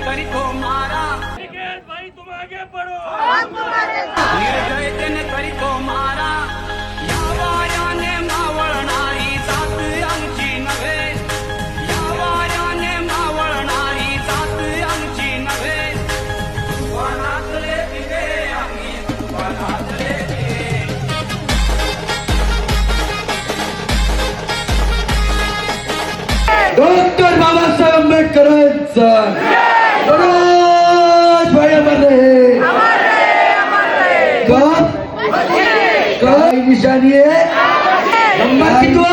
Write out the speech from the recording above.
को मारा, भाई तुम आगे बढ़ो, निर्दयतेने को मारा. या वाऱ्याने मावळणारी जात आमची नव्हे, या वाऱ्याने मावळणारी जात आमची नव्हे. तुफानातले दिवे आम्ही, तुफानातले दिवे. डॉक्टर बाबासाहेब आंबेडकरांचा भाई काय निशानी आहे नंबर कितवा